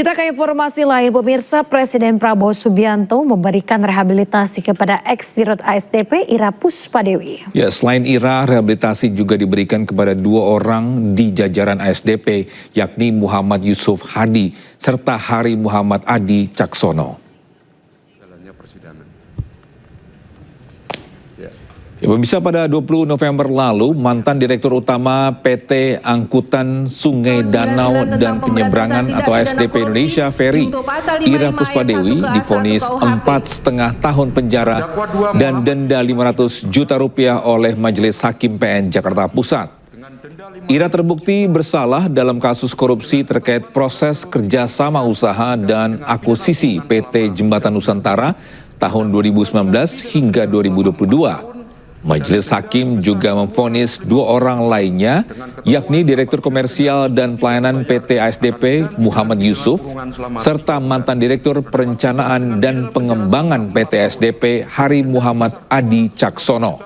Kita ke informasi lain, pemirsa. Presiden Prabowo Subianto memberikan rehabilitasi kepada ex-Dirut ASDP Ira Puspadewi. Ya, selain Ira, rehabilitasi juga diberikan kepada dua orang di jajaran ASDP, yakni Muhammad Yusuf Hadi serta Hari Muhammad Adi Caksono. Ya, pemirsa, pada 20 November lalu, mantan Direktur Utama PT Angkutan Sungai Danau dan Penyeberangan atau ASDP Indonesia Ferry, Ira Puspadewi, divonis 4,5 tahun penjara dan denda Rp500 juta oleh Majelis Hakim PN Jakarta Pusat. Ira terbukti bersalah dalam kasus korupsi terkait proses kerjasama usaha dan akuisisi PT Jembatan Nusantara tahun 2019 hingga 2022. Majelis Hakim juga memvonis dua orang lainnya, yakni Direktur Komersial dan Pelayanan PT ASDP Muhammad Yusuf, serta mantan Direktur Perencanaan dan Pengembangan PT ASDP Hari Muhammad Adi Caksono.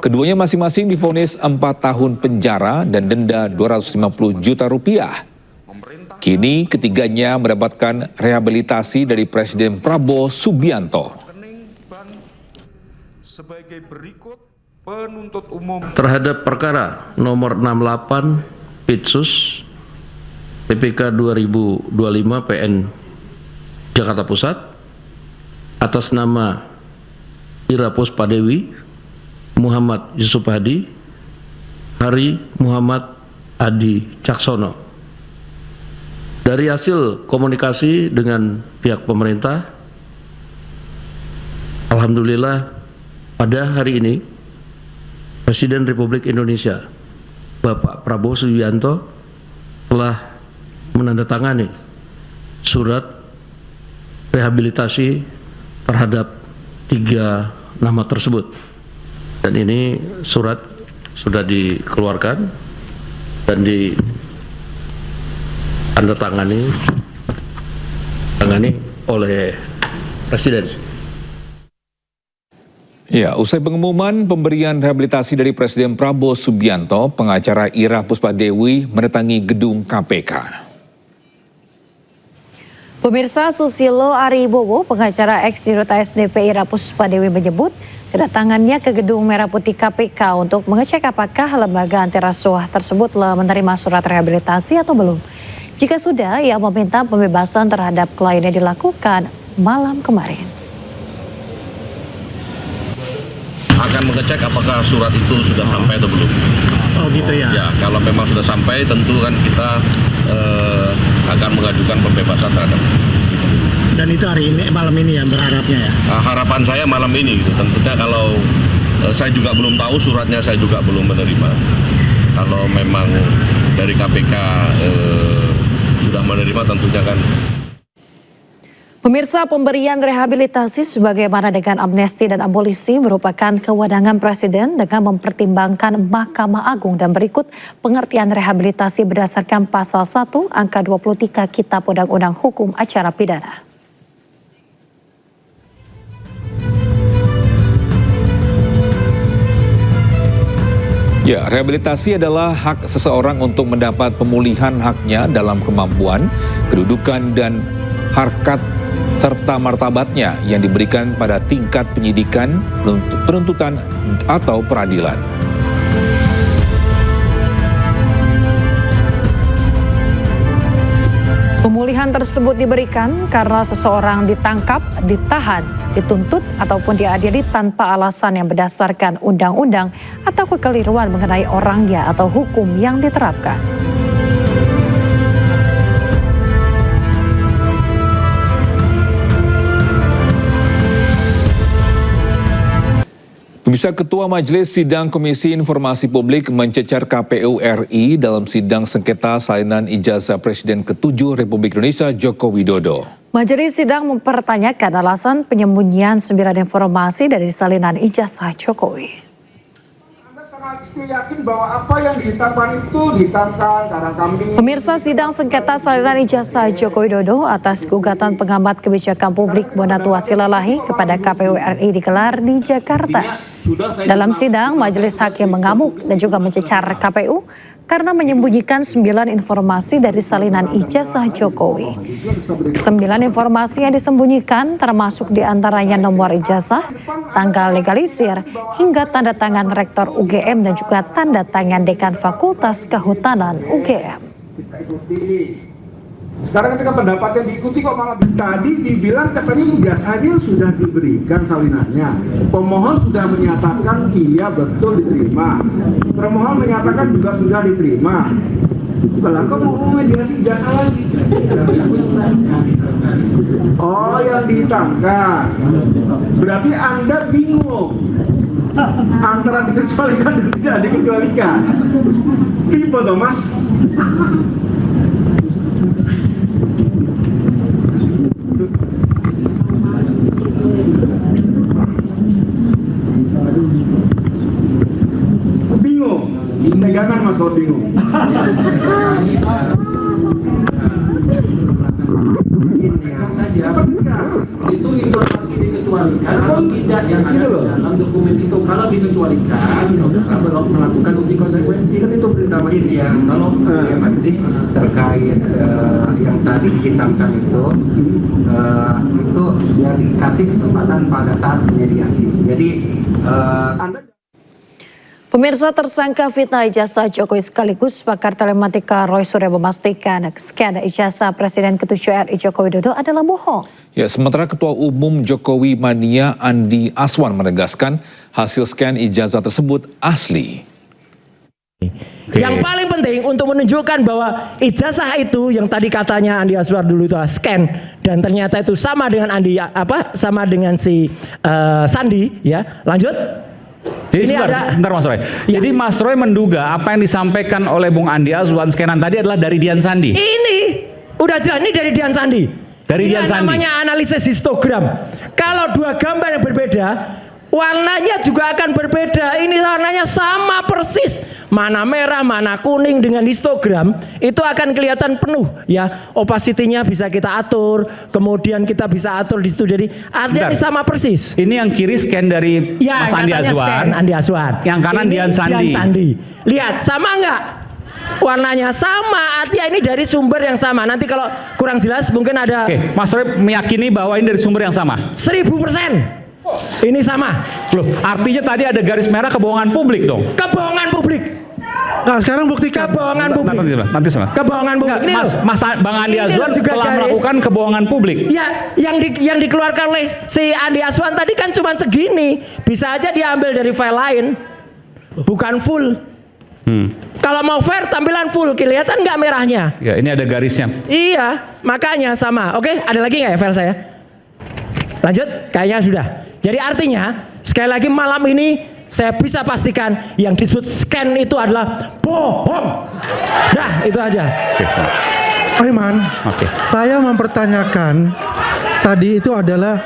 Keduanya masing-masing divonis 4 tahun penjara dan denda Rp250 juta. Kini ketiganya mendapatkan rehabilitasi dari Presiden Prabowo Subianto. Sebagai berikut, penuntut umum terhadap perkara nomor 68 Pitsus PPK 2025 PN Jakarta Pusat atas nama Ira Puspadewi, Muhammad Yusuf Hadi, Hari Muhammad Adi Caksono. Dari hasil komunikasi dengan pihak pemerintah, alhamdulillah pada hari ini, Presiden Republik Indonesia, Bapak Prabowo Subianto, telah menandatangani surat rehabilitasi terhadap 3 nama tersebut. Dan ini surat sudah dikeluarkan dan ditandatangani oleh Presiden. Ya, usai pengumuman pemberian rehabilitasi dari Presiden Prabowo Subianto, pengacara Ira Puspadewi mendatangi gedung KPK. Pemirsa, Susilo Aribowo, pengacara ex-Dirut ASDP Ira Puspadewi menyebut kedatangannya ke gedung Merah Putih KPK untuk mengecek apakah lembaga anti rasuah tersebut telah menerima surat rehabilitasi atau belum. Jika sudah, ia meminta pembebasan terhadap kliennya dilakukan malam kemarin. Akan mengecek apakah surat itu sudah sampai atau belum. Oh gitu ya? Ya, kalau memang sudah sampai tentu kan kita akan mengajukan pembebasan terhadap. Dan itu hari ini, malam ini ya berharapnya ya? Harapan saya malam ini gitu. Tentunya kalau saya juga belum tahu suratnya, saya juga belum menerima. Kalau memang dari KPK sudah menerima tentunya kan. Pemirsa, pemberian rehabilitasi sebagaimana dengan amnesti dan abolisi merupakan kewenangan Presiden dengan mempertimbangkan Mahkamah Agung, dan berikut pengertian rehabilitasi berdasarkan pasal 1 angka 23 Kitab Undang-Undang Hukum Acara Pidana. Ya, rehabilitasi adalah hak seseorang untuk mendapat pemulihan haknya dalam kemampuan, kedudukan, dan harkat serta martabatnya yang diberikan pada tingkat penyidikan, penuntutan, atau peradilan. Pemulihan tersebut diberikan karena seseorang ditangkap, ditahan, dituntut, ataupun diadili tanpa alasan yang berdasarkan undang-undang atau kekeliruan mengenai orangnya atau hukum yang diterapkan. Pemirsa, Ketua Majelis Sidang Komisi Informasi Publik mencecar KPU RI dalam sidang sengketa salinan ijazah Presiden ke-7 Republik Indonesia Joko Widodo. Majelis sidang mempertanyakan alasan penyembunyian 9 informasi dari salinan ijazah Jokowi. Yakin bahwa apa yang dihitamkan itu dihitamkan karena kami. Pemirsa, sidang sengketa salinan ijazah Joko Widodo atas gugatan pengamat kebijakan publik Bonatua Silalahi kepada KPU RI digelar di Jakarta. Dalam sidang, Majelis Hakim mengamuk dan juga mencecar KPU karena menyembunyikan 9 informasi dari salinan ijazah Jokowi. 9 informasi yang disembunyikan termasuk diantaranya nomor ijazah, tanggal legalisir, hingga tanda tangan Rektor UGM dan juga tanda tangan Dekan Fakultas Kehutanan UGM. Kita ikuti. Sekarang ketika pendapatnya diikuti kok malah tadi dibilang katanya ijazahnya sudah diberikan salinannya. Pemohon sudah menyatakan iya betul diterima. Termohon menyatakan juga sudah diterima. Kalau kok mau mediasi ijazah lagi? Oh, yang dihitangkan. Berarti Anda bingung antara dikecualikan dan tidak dikecualikan. Tipe toh Mas. Bingung, pegangan Mas kalau bingung. Itu informasi dikecualikan atau tidak yang ada di dalam dokumen itu. Kalau dikecualikan, saudara belum melakukan uji konsekuensi, kan itu perintah majelis. Kalau majelis terkait yang tadi dihitamkan itu ya dikasih kesempatan pada saat mediasi. Jadi Anda Pemirsa, tersangka fitnah ijazah Jokowi sekaligus pakar telematika Roy Suryo memastikan scan ijazah Presiden ke-7 RI Joko Widodo adalah bohong. Ya, sementara Ketua Umum Jokowi Mania Andi Aswan menegaskan hasil scan ijazah tersebut asli. Yang paling penting untuk menunjukkan bahwa ijazah itu yang tadi katanya Andi Aswar dulu itu scan dan ternyata itu sama dengan sama dengan si Sandi ya. Lanjut. Jadi sebentar Mas Roy. Ya. Jadi Mas Roy menduga apa yang disampaikan oleh Bung Andi Azwan scanan tadi adalah dari Dian Sandi. Ini udah jelas ini dari Dian Sandi. Dari Dian Sandi. Namanya analisis histogram. Kalau dua gambar yang berbeda, warnanya juga akan berbeda. Ini warnanya sama persis. Mana merah, mana kuning dengan histogram itu akan kelihatan penuh ya. Opacity-nya bisa kita atur, kemudian kita bisa atur di situ. Jadi artinya ini sama persis. Ini yang kiri scan dari ya, Mas Andi Azwan. Andi Azwan. Yang kanan ini Dian Sandi. Dian Sandi. Lihat sama nggak? Warnanya sama, artinya ini dari sumber yang sama. Nanti kalau kurang jelas mungkin ada. Oke, Mas Roy meyakini bahwa ini dari sumber yang sama. 1000%. Ini sama. Loh, artinya tadi ada garis merah kebohongan publik dong. Kebohongan publik. Nah, sekarang buktikan. Kebohongan publik. Nanti sama. Kebohongan publik. Ini Mas Bang Andi Azwan telah melakukan kebohongan publik. Ya, yang dikeluarkan oleh si Andi Azwan tadi kan cuma segini. Bisa aja diambil dari file lain. Bukan full. Kalau mau fair tampilan full, kelihatan nggak merahnya? Ya, ini ada garisnya. Iya, makanya sama. Oke, ada lagi nggak ya file saya? Lanjut, kayaknya sudah. Jadi artinya, sekali lagi malam ini saya bisa pastikan yang disebut scan itu adalah bohong. Nah, itu aja. Pak Iman, saya mempertanyakan tadi itu adalah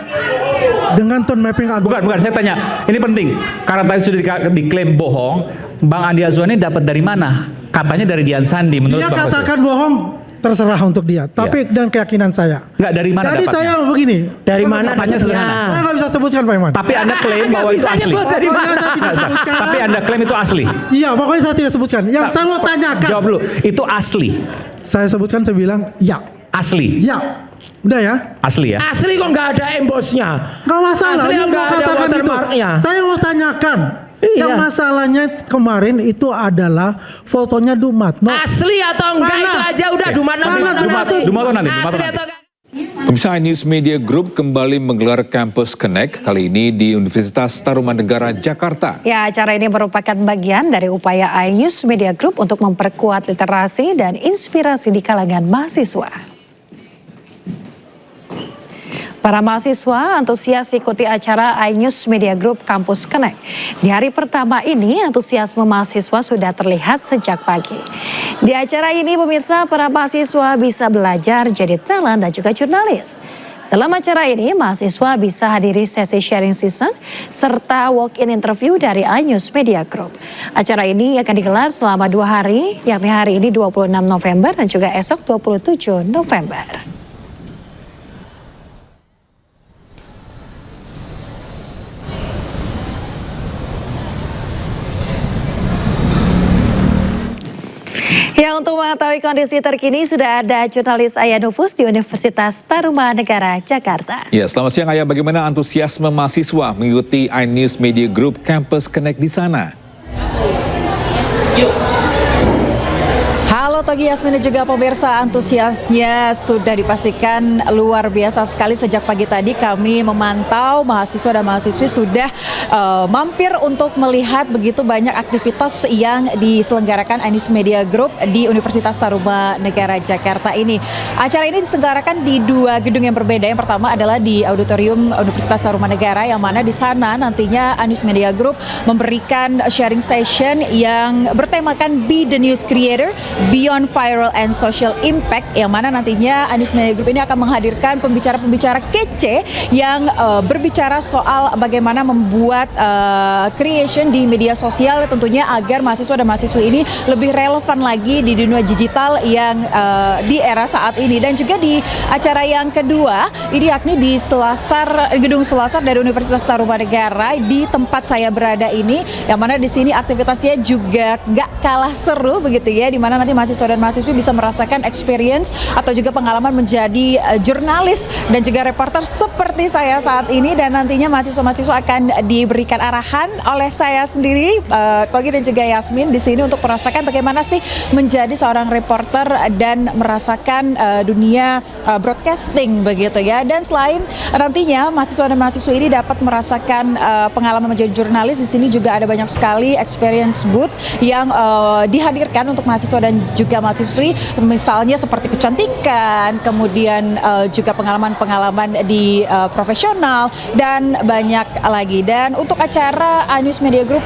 dengan tone mapping. Bukan, saya tanya. Ini penting. Karena tadi sudah diklaim bohong, Bang Andi Azwan ini dapat dari mana? Katanya dari Dian Sandi menurut Dia Bang katakan bohong. Terserah untuk dia, tapi dan keyakinan saya. Enggak, dari mana Jadi dapatnya? saya begini. Dari mana? Katanya sederhana. Saya nggak bisa sebutkan Pak Iman. Tapi Anda klaim bahwa itu asli. Dari mana? Saya tidak sebutkan. Tapi Anda klaim itu asli. Iya, pokoknya saya tidak sebutkan. Yang saya mau tanyakan. Jawab dulu, itu asli. Saya sebutkan, saya bilang ya. Asli. Ya. Udah ya? Asli ya? Asli kok nggak ada embosnya. Nggak masalah. Asli Ini nggak mau ada katakan itu. watermarknya. Saya mau tanyakan. Iya. Yang masalahnya kemarin itu adalah fotonya Dumatno. Asli atau enggak Mana? itu aja udah Dumatno nanti. Asli atau enggak? Pemirsa, News Media Group kembali menggelar Campus Connect, kali ini di Universitas Tarumanegara, Jakarta. Ya, acara ini merupakan bagian dari upaya iNews Media Group untuk memperkuat literasi dan inspirasi di kalangan mahasiswa. Para mahasiswa antusias ikuti acara iNews Media Group Campus Connect. Di hari pertama ini, antusiasme mahasiswa sudah terlihat sejak pagi. Di acara ini, pemirsa, para mahasiswa bisa belajar jadi talent dan juga jurnalis. Dalam acara ini, mahasiswa bisa hadiri sesi sharing season serta walk-in interview dari iNews Media Group. Acara ini akan digelar selama 2 hari, yakni hari ini 26 November dan juga esok 27 November. mengetahui kondisi terkini sudah ada jurnalis Ayah Nufus di Universitas Tarumanegara, Jakarta. Ya, selamat siang Ayah. Bagaimana antusiasme mahasiswa mengikuti iNews Media Group Campus Connect di sana? Halo Togi, Yasmin dan juga pemirsa, antusiasnya sudah dipastikan luar biasa sekali. Sejak pagi tadi kami memantau mahasiswa dan mahasiswi sudah mampir untuk melihat begitu banyak aktivitas yang diselenggarakan iNews Media Group di Universitas Tarumanegara, Jakarta ini. Acara ini diselenggarakan di dua gedung yang berbeda. Yang pertama adalah di Auditorium Universitas Tarumanegara, yang mana di sana nantinya iNews Media Group memberikan sharing session yang bertemakan Be the News Creator, Beyond Viral and Social Impact, yang mana nantinya iNews Media Group ini akan menghadirkan pembicara-pembicara kece yang berbicara soal bagaimana membuat creation di media sosial tentunya agar mahasiswa dan mahasiswi ini lebih relevan lagi di dunia digital yang di era saat ini. Dan juga di acara yang kedua ini yakni di Gedung Selasar dari Universitas Tarumanegara di tempat saya berada ini, yang mana di sini aktivitasnya juga gak kalah seru begitu ya, di mana nanti mahasiswa dan mahasiswi bisa merasakan experience atau juga pengalaman menjadi jurnalis dan juga reporter seperti saya saat ini. Dan nantinya mahasiswa-mahasiswa akan diberikan arahan oleh saya sendiri, Togi dan juga Yasmin, di sini untuk merasakan bagaimana sih menjadi seorang reporter dan merasakan dunia broadcasting begitu ya. Dan selain nantinya mahasiswa dan mahasiswi ini dapat merasakan pengalaman menjadi jurnalis, di sini juga ada banyak sekali experience booth yang dihadirkan untuk mahasiswa dan juga mahasiswi, misalnya seperti kecantikan, kemudian juga pengalaman-pengalaman di profesional dan banyak lagi. Dan untuk acara iNews Media Group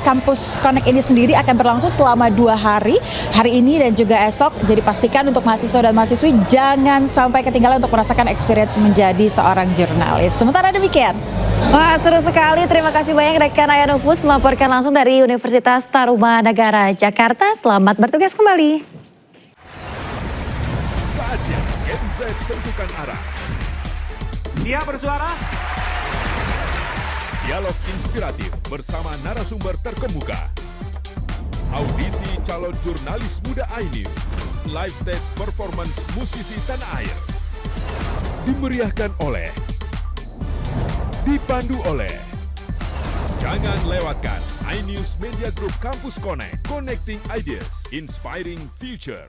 Campus Connect ini sendiri akan berlangsung selama 2 hari, hari ini dan juga esok. Jadi pastikan untuk mahasiswa dan mahasiswi jangan sampai ketinggalan untuk merasakan experience menjadi seorang jurnalis. Sementara demikian. Wah, seru sekali. Terima kasih banyak rekan Ayah Nufus melaporkan langsung dari Universitas Tarumanegara, Jakarta. Selamat bertugas kembali. Saatnya Gen Z tentukan arah. Siap bersuara? Dialog inspiratif bersama narasumber terkemuka. Audisi calon jurnalis muda iNews. Live stage performance musisi tanah air. Dimeriahkan oleh, dipandu oleh. Jangan lewatkan iNews Media Group Campus Connect, Connecting Ideas, Inspiring Future.